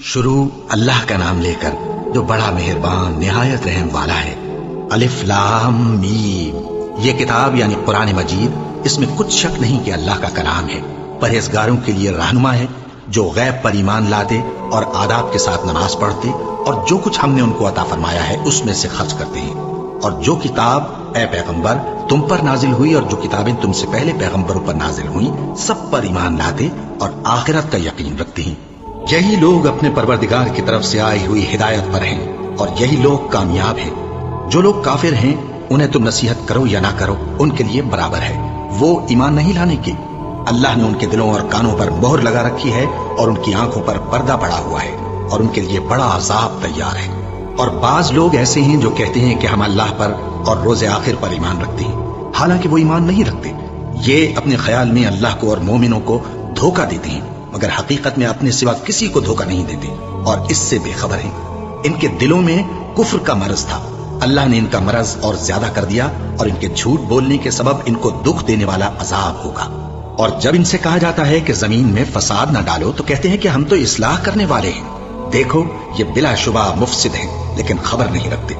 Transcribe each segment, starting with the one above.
شروع اللہ کا نام لے کر جو بڑا مہربان نہایت رحم والا ہے۔ الف لام میم، یہ کتاب یعنی قرآن مجید، اس میں کچھ شک نہیں کہ اللہ کا کلام ہے، پرہیزگاروں کے لیے رہنما ہے، جو غیب پر ایمان لاتے اور آداب کے ساتھ نماز پڑھتے اور جو کچھ ہم نے ان کو عطا فرمایا ہے اس میں سے خرچ کرتے ہیں، اور جو کتاب اے پیغمبر تم پر نازل ہوئی اور جو کتابیں تم سے پہلے پیغمبروں پر نازل ہوئیں سب پر ایمان لاتے اور آخرت کا یقین رکھتے ہیں۔ یہی لوگ اپنے پروردگار کی طرف سے آئی ہوئی ہدایت پر ہیں اور یہی لوگ کامیاب ہیں۔ جو لوگ کافر ہیں انہیں تم نصیحت کرو یا نہ کرو ان کے لیے برابر ہے، وہ ایمان نہیں لانے کے۔ اللہ نے ان کے دلوں اور کانوں پر مہر لگا رکھی ہے اور ان کی آنکھوں پر پردہ پڑا ہوا ہے اور ان کے لیے بڑا عذاب تیار ہے۔ اور بعض لوگ ایسے ہیں جو کہتے ہیں کہ ہم اللہ پر اور روز آخر پر ایمان رکھتے ہیں، حالانکہ وہ ایمان نہیں رکھتے۔ یہ اپنے خیال میں اللہ کو اور مومنوں کو دھوکہ دیتے ہیں، مگر حقیقت میں اپنے سوا کسی کو دھوکہ نہیں دیتے اور اس سے بے خبر ہیں۔ ان کے دلوں میں کفر کا مرض تھا، اللہ نے ان کا مرض اور زیادہ کر دیا اور ان کے جھوٹ بولنے کے سبب ان کو دکھ دینے والا عذاب ہوگا۔ اور جب ان سے کہا جاتا ہے کہ زمین میں فساد نہ ڈالو تو کہتے ہیں کہ ہم تو اصلاح کرنے والے ہیں، دیکھو یہ بلا شبہ مفسد ہیں لیکن خبر نہیں رکھتے۔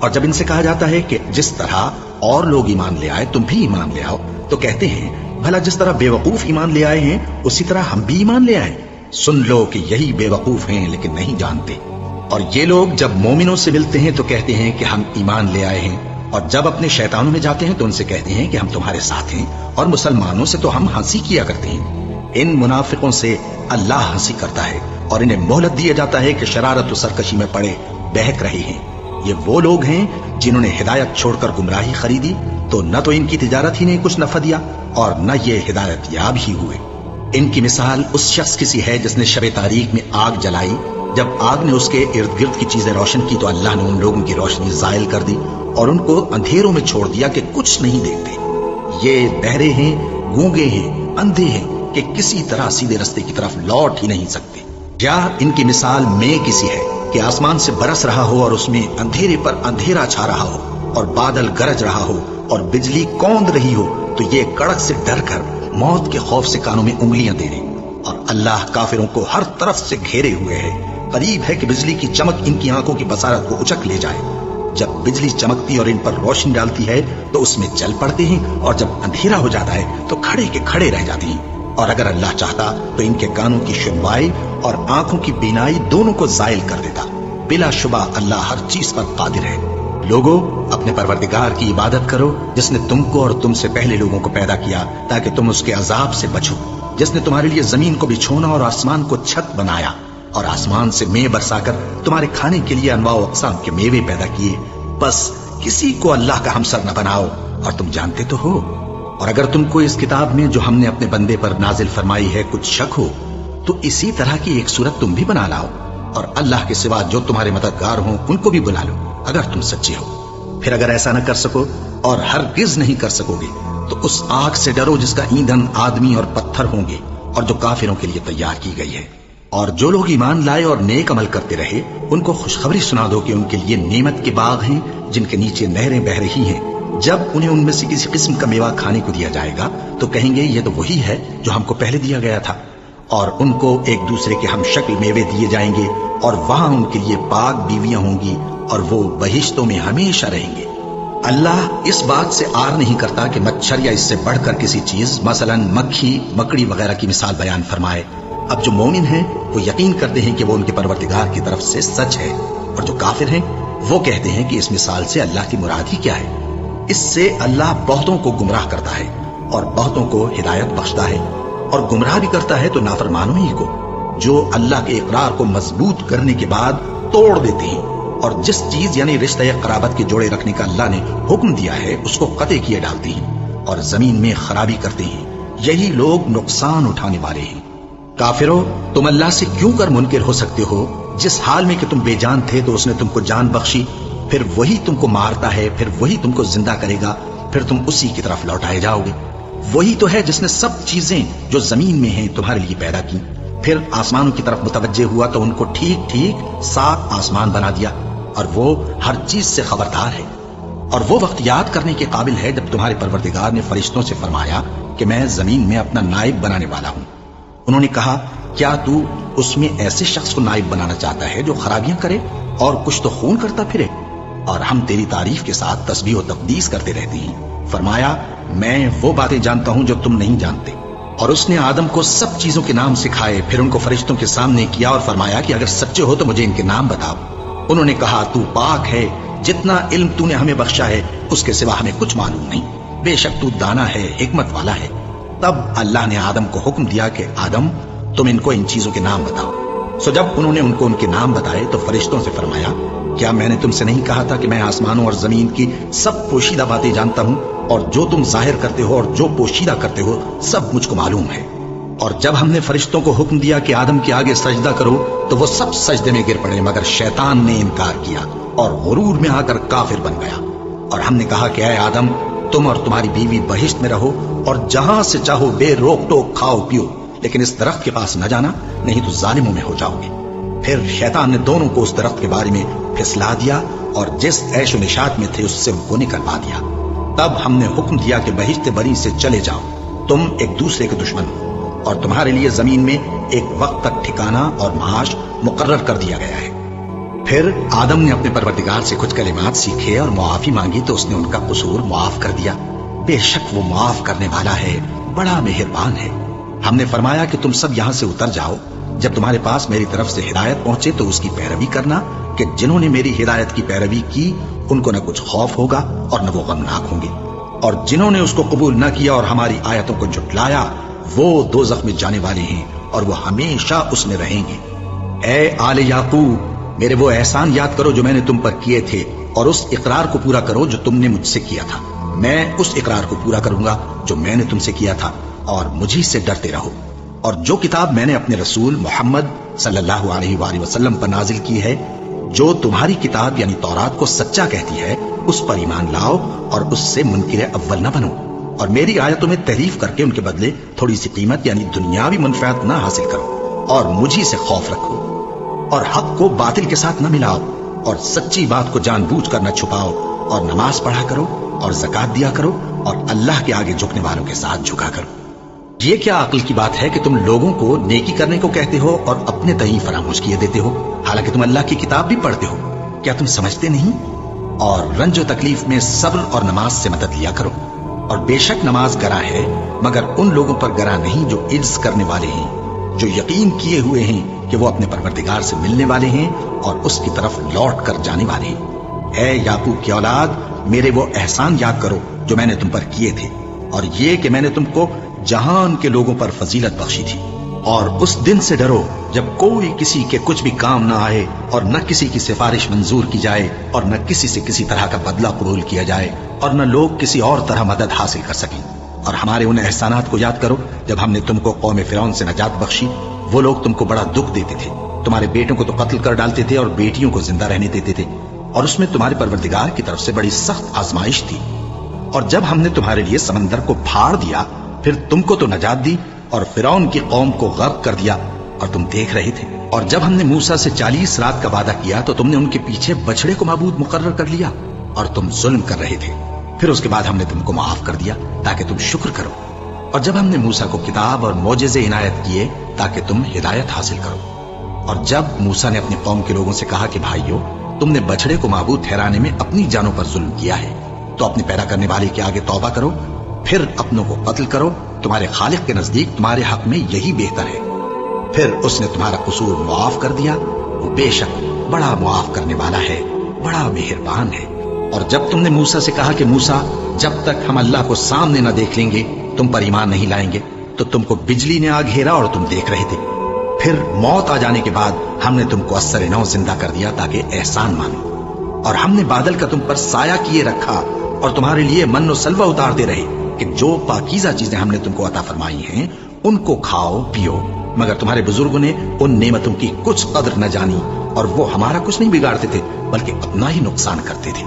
اور جب ان سے کہا جاتا ہے کہ جس طرح اور لوگ ایمان لے آئے تم بھی ایمان لے آؤ تو کہتے ہیں بھلا جس طرح بے وقوف ایمان لے آئے ہیں اسی طرح ہم بھی ایمان لے آئے۔ سن لو کہ یہی بے وقوف ہیں لیکن نہیں جانتے۔ اور یہ لوگ جب مومنوں سے ملتے ہیں تو کہتے ہیں کہ ہم ایمان لے آئے ہیں، اور جب اپنے شیطانوں میں جاتے ہیں تو ان سے کہتے ہیں کہ ہم تمہارے ساتھ ہیں، اور مسلمانوں سے تو ہم ہنسی کیا کرتے ہیں۔ ان منافقوں سے اللہ ہنسی کرتا ہے اور انہیں مہلت دیا جاتا ہے کہ شرارت و سرکشی میں پڑے بہک رہے ہیں۔ یہ وہ لوگ ہیں جنہوں نے ہدایت چھوڑ کر گمراہی خریدی، تو نہ تو ان کی تجارت ہی نے کچھ نفع دیا اور نہ یہ ہدایت یاب ہی ہوئے۔ ان کی مثال اس شخص کی سی ہے جس نے شب تاریک میں آگ جلائی، جب آگ نے اس کے ارد گرد کی چیزیں روشن کی تو اللہ نے ان لوگوں کی روشنی زائل کر دی اور ان کو اندھیروں میں چھوڑ دیا کہ کچھ نہیں دیکھتے۔ یہ بہرے ہیں، گونگے ہیں، اندھے ہیں کہ کسی طرح سیدھے رستے کی طرف لوٹ ہی نہیں سکتے۔ یا ان کی مثال میں کسی ہے کہ آسمان سے برس رہا ہو اور اس میں اندھیرے پر اندھیرا چھا رہا ہو اور بادل گرج رہا ہو اور بجلی کوند رہی ہو تو یہ کڑک سے ڈر کر موت کے خوف سے کانوں میں انگلیاں دے دے۔ اور اللہ کافروں کو ہر طرف سے گھیرے ہوئے ہے، قریب ہے کہ بجلی کی چمک ان کی آنکھوں کی بصارت کو اچک لے جائے۔ جب بجلی چمکتی اور ان پر روشنی ڈالتی ہے تو اس میں چل پڑتے ہیں، اور جب اندھیرا ہو جاتا ہے تو کھڑے کے کھڑے رہ جاتے ہیں۔ اور اگر اللہ چاہتا تو ان کے کانوں کی سنوائی اور آنکھوں کی بینائی دونوں کو زائل کر دیتا۔ بلا شبہ اللہ ہر چیز پر قادر ہے۔ لوگو اپنے پروردگار کی عبادت کرو جس نے تم کو اور تم سے پہلے لوگوں کو پیدا کیا تاکہ تم اس کے عذاب سے بچو، جس نے تمہارے لیے زمین کو بچھونا اور آسمان کو چھت بنایا اور آسمان سے میوے برسا کر تمہارے کھانے کے لیے انواع و اقسام کے میوے پیدا کیے۔ بس کسی کو اللہ کا ہمسر نہ بناؤ، اور تم جانتے تو ہو۔ اور اگر تم کو اس کتاب میں جو ہم نے اپنے بندے پر نازل فرمائی ہے کچھ شک ہو تو اسی طرح کی ایک صورت تم بھی بنا لاؤ، اور اللہ کے سوا جو تمہارے مددگار ہوں ان کو بھی بلا لو اگر تم سچے ہو۔ پھر اگر ایسا نہ کر سکو اور ہرگز نہیں کر سکو گے تو اس آگ سے ڈرو جس کا ایندھن آدمی اور پتھر ہوں گے اور جو کافروں کے لیے تیار کی گئی ہے۔ اور جو لوگ ایمان لائے اور نیک عمل کرتے رہے ان کو خوشخبری سنا دو کہ ان کے لیے نعمت کے باغ ہیں جن کے نیچے نہریں بہہ رہی ہیں۔ جب انہیں ان میں سے کسی قسم کا میوہ کھانے کو دیا جائے گا تو کہیں گے یہ تو وہی ہے جو ہم کو پہلے دیا گیا تھا، اور ان کو ایک دوسرے کے ہم شکل میوے دیے جائیں گے، اور وہاں ان کے لیے پاک بیویاں ہوں گی اور وہ بہشتوں میں ہمیشہ رہیں گے۔ اللہ اس بات سے آر نہیں کرتا کہ مچھر یا اس سے بڑھ کر کسی چیز مثلا مکھی مکڑی وغیرہ کی مثال بیان فرمائے۔ اب جو مومن ہیں وہ یقین کرتے ہیں کہ وہ ان کے پروردگار کی طرف سے سچ ہے، اور جو کافر ہیں وہ کہتے ہیں کہ اس مثال سے اللہ کی مراد ہی کیا ہے۔ اس سے اللہ بہتوں کو گمراہ کرتا ہے اور بہتوں کو ہدایت بخشتا ہے، اور گمراہ بھی کرتا ہے تو نافرمانوں ہی کو، جو اللہ کے اقرار کو مضبوط کرنے کے بعد توڑ دیتے ہیں، اور جس چیز یعنی رشتہ قرابت کے جوڑے رکھنے کا اللہ نے حکم دیا ہے اس کو قطع کیے ڈالتے ہیں اور زمین میں خرابی کرتے ہیں۔ یہی لوگ نقصان اٹھانے والے ہیں۔ کافرو، تم اللہ سے کیوں کر منکر ہو سکتے ہو؟ جس حال میں کہ تم بے جان تھے تو اس نے تم کو جان بخشی، پھر وہی تم کو مارتا ہے، پھر وہی تم کو زندہ کرے گا، پھر تم اسی کی طرف لوٹائے جاؤ گے۔ وہی تو ہے جس نے سب چیزیں جو زمین میں ہیں تمہارے لیے پیدا کی، پھر آسمانوں کی طرف متوجہ ہوا تو ان کو ٹھیک ٹھیک 7 آسمان بنا دیا، اور وہ ہر چیز سے خبردار ہے۔ اور وہ وقت یاد کرنے کے قابل ہے جب تمہارے پروردگار نے فرشتوں سے فرمایا کہ میں زمین میں اپنا نائب بنانے والا ہوں۔ انہوں نے کہا کیا تو اس میں ایسے شخص کو نائب بنانا چاہتا ہے جو خرابیاں کرے اور کچھ تو خون کرتا پھرے، اور ہم تیری تعریف کے ساتھ تسبیح و تقدیس کرتے رہتے ہیں۔ فرمایا میں وہ باتیں جانتا ہوں جو تم نہیں جانتے۔ اور اس نے آدم کو سب چیزوں کے نام سکھائے، پھر ان کو فرشتوں کے سامنے کیا اور فرمایا کہ اگر سچے ہو تو مجھے ان کے نام بتاؤ۔ انہوں نے کہا تو پاک ہے، جتنا علم تو نے ہمیں بخشا ہے اس کے سوا ہمیں کچھ معلوم نہیں، بے شک تو دانا ہے، حکمت والا ہے۔ تب اللہ نے آدم کو حکم دیا کہ آدم تم ان کو ان چیزوں کے نام بتاؤ۔ سو جب انہوں نے ان کو ان کے نام بتائے تو فرشتوں سے فرمایا کیا میں نے تم سے نہیں کہا تھا کہ میں آسمانوں اور زمین کی سب پوشیدہ باتیں جانتا ہوں، اور جو تم ظاہر کرتے ہو اور جو پوشیدہ کرتے ہو سب مجھ کو معلوم ہے۔ اور جب ہم نے فرشتوں کو حکم دیا کہ آدم کے آگے سجدہ کرو تو وہ سب سجدے میں گر پڑے، مگر شیطان نے انکار کیا اور غرور میں آ کر کافر بن گیا۔ اور ہم نے کہا کہ اے آدم تم اور تمہاری بیوی بہشت میں رہو اور جہاں سے چاہو بے روک ٹوک کھاؤ پیو، لیکن اس درخت کے پاس نہ جانا نہیں تو ظالموں میں ہو جاؤ گے۔ پھر شیطان نے دونوں کو اس درخت کے بارے میں پھسلا دیا اور جس عیش و نشاط میں تھے اس سے ان کو نکلوا دیا۔ تب ہم نے حکم دیا کہ بہشت بری سے چلے جاؤ، تم ایک دوسرے کے دشمن ہو، اور تمہارے لیے زمین میں ایک وقت تک ٹھکانہ اور معاش مقرر کر دیا گیا ہے۔ پھر آدم نے اپنے پروردگار سے کچھ کلمات سیکھے اور معافی مانگی تو اس نے ان کا قصور معاف کر دیا۔ بے شک وہ معاف کرنے والا ہے، بڑا مہربان ہے۔ ہم نے فرمایا کہ تم سب یہاں سے اتر جاؤ، جب تمہارے پاس میری طرف سے ہدایت پہنچے تو اس کی پیروی کرنا کہ جنہوں نے میری ہدایت کی پیروی کی ان کو نہ کچھ خوف ہوگا اور نہ وہ غمناک ہوں گے، اور جنہوں نے اس کو قبول نہ کیا اور ہماری آیتوں کو جھٹلایا وہ دوزخ میں جانے والے ہیں اور وہ ہمیشہ اس میں رہیں گے۔ اے آل یعقوب میرے وہ احسان یاد کرو جو میں نے تم پر کیے تھے، اور اس اقرار کو پورا کرو جو تم نے مجھ سے کیا تھا۔ میں اس اقرار کو پورا کروں گا جو میں نے تم سے کیا تھا، اور مجھے سے ڈرتے رہو۔ اور جو کتاب میں نے اپنے رسول محمد صلی اللہ علیہ وآلہ وسلم پر نازل کی ہے، جو تمہاری کتاب یعنی تورات کو سچا کہتی ہے، اس پر ایمان لاؤ اور اس سے منکر اول نہ بنو، اور میری آیتوں میں تحریف کر کے ان کے بدلے تھوڑی سی قیمت یعنی دنیاوی منفعت نہ حاصل کرو، اور مجھی سے خوف رکھو، اور حق کو باطل کے ساتھ نہ ملاؤ، اور سچی بات کو جان بوجھ کر نہ چھپاؤ، اور نماز پڑھا کرو اور زکات دیا کرو، اور اللہ کے آگے جھکنے والوں کے ساتھ جھکا کرو۔ یہ کیا عقل کی بات ہے کہ تم لوگوں کو نیکی کرنے کو کہتے ہو اور اپنے تئیں فراموش کیے دیتے ہو، حالانکہ تم اللہ کی کتاب بھی پڑھتے ہو؟ کیا تم سمجھتے نہیں؟ اور رنج و تکلیف میں صبر اور نماز سے مدد لیا کرو، اور بے شک نماز گراں ہے مگر ان لوگوں پر گراں نہیں جو عجز کرنے والے ہیں، جو یقین کیے ہوئے ہیں کہ وہ اپنے پروردگار سے ملنے والے ہیں اور اس کی طرف لوٹ کر جانے والے ہیں۔ اے یعقوب کی اولاد میرے وہ احسان یاد کرو جو میں نے تم پر کیے تھے، اور یہ کہ میں نے تم کو جہان کے لوگوں پر فضیلت بخشی تھی، اور اس دن سے ڈرو جب کوئی کسی کے کچھ بھی کام نہ آئے اور نہ کسی کی سفارش منظور کی جائے اور نہ کسی سے کسی طرح کا بدلہ قبول کیا جائے اور نہ لوگ کسی اور طرح مدد حاصل کر سکیں۔ اور ہمارے ان احسانات کو یاد کرو جب ہم نے تم کو قوم فرعون سے نجات بخشی، وہ لوگ تم کو بڑا دکھ دیتے تھے، تمہارے بیٹوں کو تو قتل کر ڈالتے تھے اور بیٹیوں کو زندہ رہنے دیتے تھے، اور اس میں تمہارے پروردگار کی طرف سے بڑی سخت آزمائش تھی۔ اور جب ہم نے تمہارے لیے سمندر کو پھاڑ دیا پھر تم کو تو نجات دی اور فرعون کی قوم کو غرق کر دیا اور تم دیکھ رہے تھے۔ اور جب ہم نے موسیٰ سے 40 رات کا وعدہ کیا تو تم نے ان کے پیچھے بچڑے کو معبود مقرر کر لیا اور تم ظلم کر رہے تھے، پھر اس کے بعد ہم نے تم کو معاف کر دیا تاکہ تم شکر کرو۔ اور جب ہم نے موسیٰ کو کتاب اور معجزے عنایت کیے تاکہ تم ہدایت حاصل کرو۔ اور جب موسیٰ نے اپنی قوم کے لوگوں سے کہا کہ بھائیو تم نے بچڑے کو معبود ٹھہرانے میں اپنی جانوں پر ظلم کیا ہے، تو اپنے پیدا کرنے والے کے آگے توبہ کرو، پھر اپنوں کو قتل کرو، تمہارے خالق کے نزدیک تمہارے حق میں یہی بہتر ہے۔ پھر اس نے تمہارا قصور معاف کر دیا، وہ بے شک بڑا معاف کرنے والا ہے، بڑا مہربان ہے۔ اور جب تم نے موسیٰ سے کہا کہ موسیٰ جب تک ہم اللہ کو سامنے نہ دیکھ لیں گے تم پر ایمان نہیں لائیں گے، تو تم کو بجلی نے آ گھیرا اور تم دیکھ رہے تھے، پھر موت آ جانے کے بعد ہم نے تم کو اثر نو زندہ کر دیا تاکہ احسان مانو۔ اور ہم نے بادل کا تم پر سایہ کیے رکھا اور تمہارے لیے من و سلوہ اتارتے رہے کہ جو پاکیزہ چیزیں ہم نے تم کو عطا فرمائی ہیں ان کو کھاؤ پیو، مگر تمہارے بزرگوں نے ان نعمتوں کی کچھ قدر نہ جانی اور وہ ہمارا کچھ نہیں بگاڑتے تھے بلکہ اپنا ہی نقصان کرتے تھے۔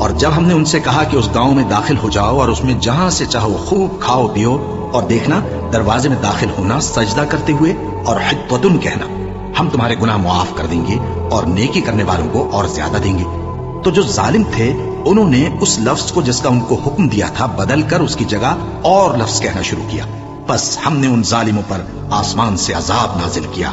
اور جب ہم نے ان سے کہا کہ اس گاؤں میں داخل ہو جاؤ اور اس میں جہاں سے چاہو خوب کھاؤ پیو، اور دیکھنا دروازے میں داخل ہونا سجدہ کرتے ہوئے اور حطوۃن کہنا، ہم تمہارے گناہ معاف کر دیں گے اور نیکی کرنے والوں کو اور زیادہ دیں گے، تو جو ظالم تھے انہوں نے اس لفظ کو جس کا ان کو حکم دیا تھا بدل کر اس کی جگہ اور لفظ کہنا شروع کیا، بس ہم نے ان ظالموں پر آسمان سے عذاب نازل کیا،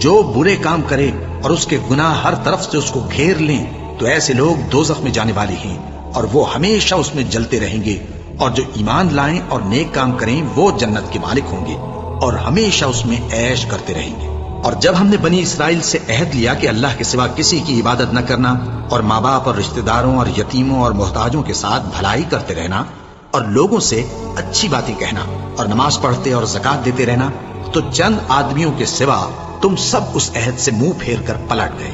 جو برے کام کرے اور اس کے گناہ ہر طرف سے اس کو گھیر لیں تو ایسے لوگ دوزخ میں جانے والے ہیں اور وہ ہمیشہ اس میں جلتے رہیں گے، اور جو ایمان لائیں اور نیک کام کریں وہ جنت کے مالک ہوں گے اور ہمیشہ اس میں عیش کرتے رہیں گے۔ اور جب ہم نے بنی اسرائیل سے عہد لیا کہ اللہ کے سوا کسی کی عبادت نہ کرنا اور ماں باپ اور رشتہ داروں اور یتیموں اور محتاجوں کے ساتھ بھلائی کرتے رہنا اور لوگوں سے اچھی باتیں کہنا اور نماز پڑھتے اور زکوٰۃ دیتے رہنا، تو چند آدمیوں کے سوا تم سب اس عہد سے منہ پھیر کر پلٹ گئے۔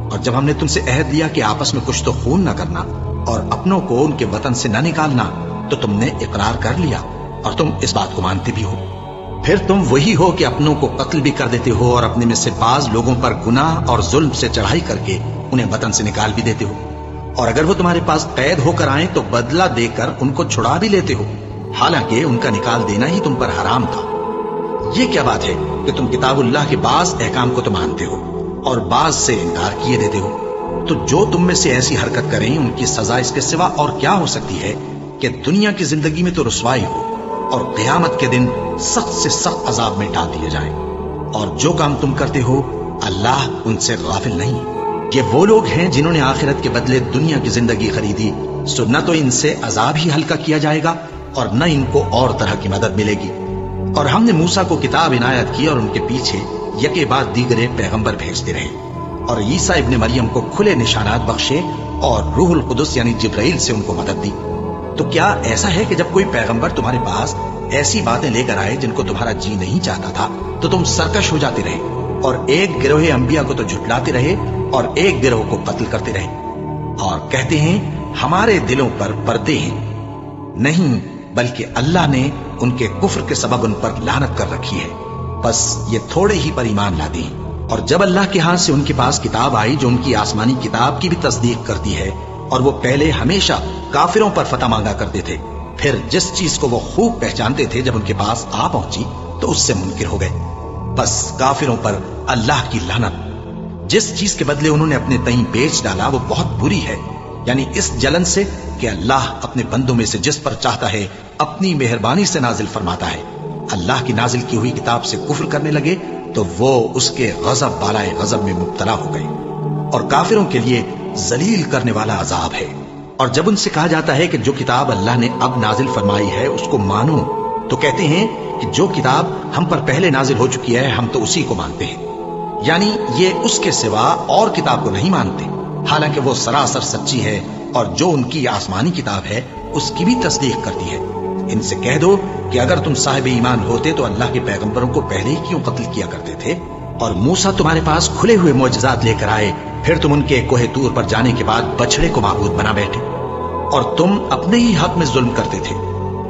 اور جب ہم نے تم سے عہد لیا کہ آپس میں کچھ تو خون نہ کرنا اور اپنوں کو ان کے وطن سے نہ نکالنا، تو تم نے اقرار کر لیا اور تم اس بات کو مانتے بھی ہو۔ پھر تم وہی ہو کہ اپنوں کو قتل بھی کر دیتے ہو اور اپنے میں سے بعض لوگوں پر گناہ اور ظلم سے چڑھائی کر کے انہیں وطن سے نکال بھی دیتے ہو، اور اگر وہ تمہارے پاس قید ہو کر آئیں تو بدلہ دے کر ان کو چھڑا بھی لیتے ہو، حالانکہ ان کا نکال دینا ہی تم پر حرام تھا۔ یہ کیا بات ہے کہ تم کتاب اللہ کے بعض احکام کو تو مانتے ہو اور بعض سے انکار کیے دیتے ہو؟ تو جو تم میں سے ایسی حرکت کریں ان کی سزا اس کے سوا اور کیا ہو سکتی ہے کہ دنیا کی زندگی میں تو رسوائی ہو اور قیامت کے دن سخت سے سخت عذاب میں ڈال دیے جائیں۔ اور جو کام تم کرتے ہو اللہ ان سے غافل نہیں۔ یہ وہ لوگ ہیں جنہوں نے آخرت کے بدلے دنیا کی زندگی خریدی، سو نہ تو ان سے عذاب ہی ہلکا کیا جائے گا اور نہ ان کو اور طرح کی مدد ملے گی۔ اور ہم نے موسیٰ کو کتاب عنایت کی اور ان کے پیچھے یکے بعد دیگرے پیغمبر بھیجتے رہے، اور عیسیٰ ابن مریم کو کھلے نشانات بخشے اور روح القدس یعنی جبرائیل سے ان کو مدد دی۔ تو کیا ایسا ہے کہ جب کوئی پیغمبر تمہارے پاس ایسی باتیں لے کر آئے جن کو تمہارا جی نہیں چاہتا تھا تو تم سرکش ہو جاتے رہے اور ایک گروہ انبیاء کو تو جھٹلاتے رہے اور ایک گروہ کو قتل کرتے رہے اور کہتے ہیں ہمارے دلوں پر پردے ہیں؟ نہیں، بلکہ اللہ نے ان کے کفر کے سبب ان پر لعنت کر رکھی ہے، بس یہ تھوڑے ہی پر ایمان لاتے ہیں۔ اور جب اللہ کے ہاں سے ان کے پاس کتاب آئی جو ان کی آسمانی کتاب کی بھی تصدیق کرتی ہے، اور وہ پہلے ہمیشہ کافروں پر فتح مانگا کرتے تھے، پھر جس چیز کو وہ خوب پہچانتے تھے جب ان کے پاس آ پہنچی تو اس سے منکر ہو گئے، بس کافروں پر اللہ کی لعنت۔ جس چیز کے بدلے انہوں نے اپنے تئیں بیچ ڈالا وہ بہت بری ہے، یعنی اس جلن سے کہ اللہ اپنے بندوں میں سے جس پر چاہتا ہے اپنی مہربانی سے نازل فرماتا ہے۔ اللہ کی نازل کی ہوئی کتاب سے کفر کرنے لگے تو وہ اس کے غضب بالائے غضب میں مبتلا ہو گئے، اور کافروں کے لیے ذلیل کرنے والا عذاب ہے۔ اور جب ان سے کہا جاتا ہے کہ جو کتاب اللہ نے اب نازل فرمائی ہے اس کو مانو، تو کہتے ہیں کہ جو کتاب ہم پر پہلے نازل ہو چکی ہے ہم تو اسی کو مانتے ہیں، یعنی یہ اس کے سوا اور کتاب کو نہیں مانتے، حالانکہ وہ سراسر سچی ہے اور جو ان کی آسمانی کتاب ہے اس کی بھی تصدیق کرتی ہے۔ ان سے کہہ دو کہ اگر تم صاحب ایمان ہوتے تو اللہ کے پیغمبروں کو پہلے ہی کیوں قتل کیا کرتے تھے؟ اور موسیٰ تمہارے پاس کھلے ہوئے معجزات لے کر آئے، پھر تم ان کے کوہ طور پر جانے کے بعد بچڑے کو معبود بنا بیٹھے، اور تم اپنے ہی حق میں ظلم کرتے تھے۔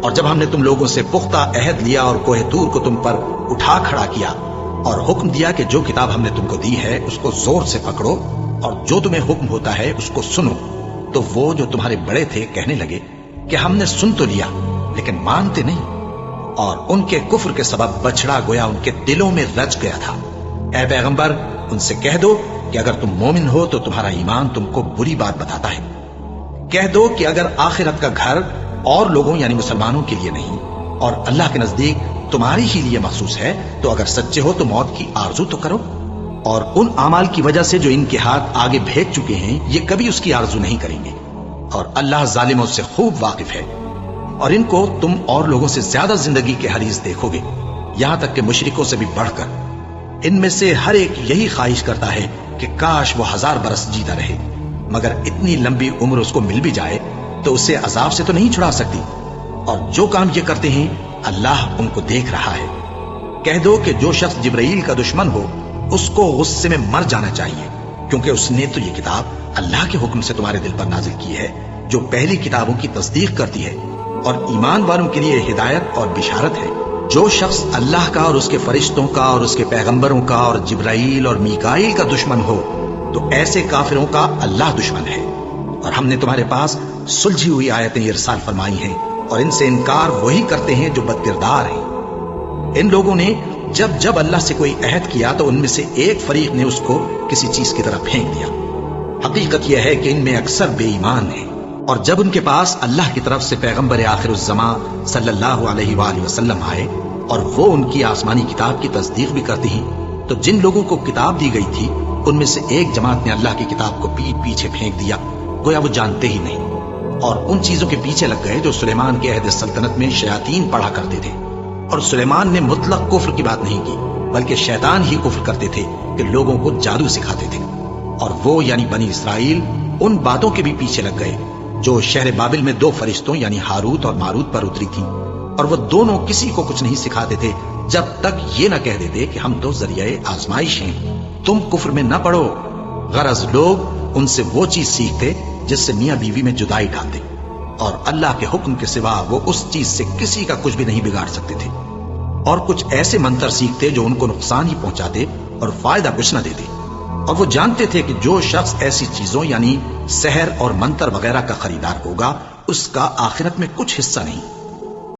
اور جب ہم نے تم لوگوں سے پختہ عہد لیا اور کوہ طور کو تم پر اٹھا کھڑا کیا اور حکم دیا کہ جو کتاب ہم نے تم کو دی ہے اس کو زور سے پکڑو اور جو تمہیں حکم ہوتا ہے اس کو سنو، تو وہ جو تمہارے بڑے تھے کہنے لگے کہ ہم نے سن تو لیا لیکن مانتے نہیں، اور ان کے کفر کے سبب بچڑا گویا ان کے دلوں میں رچ گیا تھا۔ اے پیغمبر ان سے کہہ دو کہ اگر تم مومن ہو تو تمہارا ایمان تم کو بری بات بتاتا ہے۔ کہہ دو کہ اگر آخرت کا گھر اور لوگوں یعنی مسلمانوں کے لیے نہیں اور اللہ کے نزدیک تمہاری ہی لیے مخصوص ہے تو اگر سچے ہو تو موت کی آرزو تو کرو، اور ان اعمال کی وجہ سے جو ان کے ہاتھ آگے بھیج چکے ہیں یہ کبھی اس کی آرزو نہیں کریں گے، اور اللہ ظالموں سے خوب واقف ہے۔ اور ان کو تم اور لوگوں سے زیادہ زندگی کے حریص دیکھو گے، یہاں تک کہ مشرکوں سے بھی بڑھ کر۔ ان میں سے ہر ایک یہی خواہش کرتا ہے کہ کاش وہ 1000 برس جیتا رہے، مگر اتنی لمبی عمر اس کو مل بھی جائے تو اسے عذاب سے تو نہیں چھڑا سکتی، اور جو کام یہ کرتے ہیں اللہ ان کو دیکھ رہا ہے۔ کہہ دو کہ جو شخص جبرائیل کا دشمن ہو اس کو غصے میں مر جانا چاہیے، کیونکہ اس نے تو یہ کتاب اللہ کے حکم سے تمہارے دل پر نازل کی ہے جو پہلی کتابوں کی تصدیق کرتی ہے اور ایمان والوں کے لیے ہدایت اور بشارت ہے۔ جو شخص اللہ کا اور اس کے فرشتوں کا اور اس کے پیغمبروں کا اور جبرائیل اور میکائیل کا دشمن ہو تو ایسے کافروں کا اللہ دشمن ہے۔ اور ہم نے تمہارے پاس سلجھی ہوئی آیتیں ارسال فرمائی ہیں اور ان سے انکار وہی کرتے ہیں جو بد کردار ہیں۔ ان لوگوں نے جب جب اللہ سے کوئی عہد کیا تو ان میں سے ایک فریق نے اس کو کسی چیز کی طرف پھینک دیا۔ حقیقت یہ ہے کہ ان میں اکثر بے ایمان ہیں، اور جب ان کے پاس اللہ کی طرف سے پیغمبر آخر الزمان صلی اللہ علیہ وآلہ وسلم آئے اور وہ ان کی آسمانی کتاب کی تصدیق بھی کرتے ہیں تو تو جن لوگوں کو کتاب دی گئی تھی ان میں سے ایک جماعت نے اللہ کی کتاب کو پیٹ پیچھے پھینک دیا، گویا وہ جانتے ہی نہیں، اور ان چیزوں کے پیچھے لگ گئے جو سلیمان کے عہد سلطنت میں شیاطین پڑھا کرتے تھے۔ اور سلیمان نے مطلق کفر کی بات نہیں کی، بلکہ شیطان ہی کفر کرتے تھے کہ لوگوں کو جادو سکھاتے تھے۔ اور وہ یعنی بنی اسرائیل ان باتوں کے بھی پیچھے لگ گئے جو شہر بابل میں 2 فرشتوں یعنی ہاروت اور ماروت پر اتری تھیں، اور وہ دونوں کسی کو کچھ نہیں سکھاتے تھے جب تک یہ نہ کہہ دیتے کہ ہم تو ذریعہ آزمائش ہیں، تم کفر میں نہ پڑو۔ غرض لوگ ان سے وہ چیز سیکھتے جس سے میاں بیوی میں جدائی ڈالتے، اور اللہ کے حکم کے سوا وہ اس چیز سے کسی کا کچھ بھی نہیں بگاڑ سکتے تھے، اور کچھ ایسے منتر سیکھتے جو ان کو نقصان ہی پہنچاتے اور فائدہ کچھ نہ دیتے۔ اور وہ جانتے تھے کہ جو شخص ایسی چیزوں یعنی سحر اور منتر وغیرہ کا خریدار ہوگا اس کا آخرت میں کچھ حصہ نہیں۔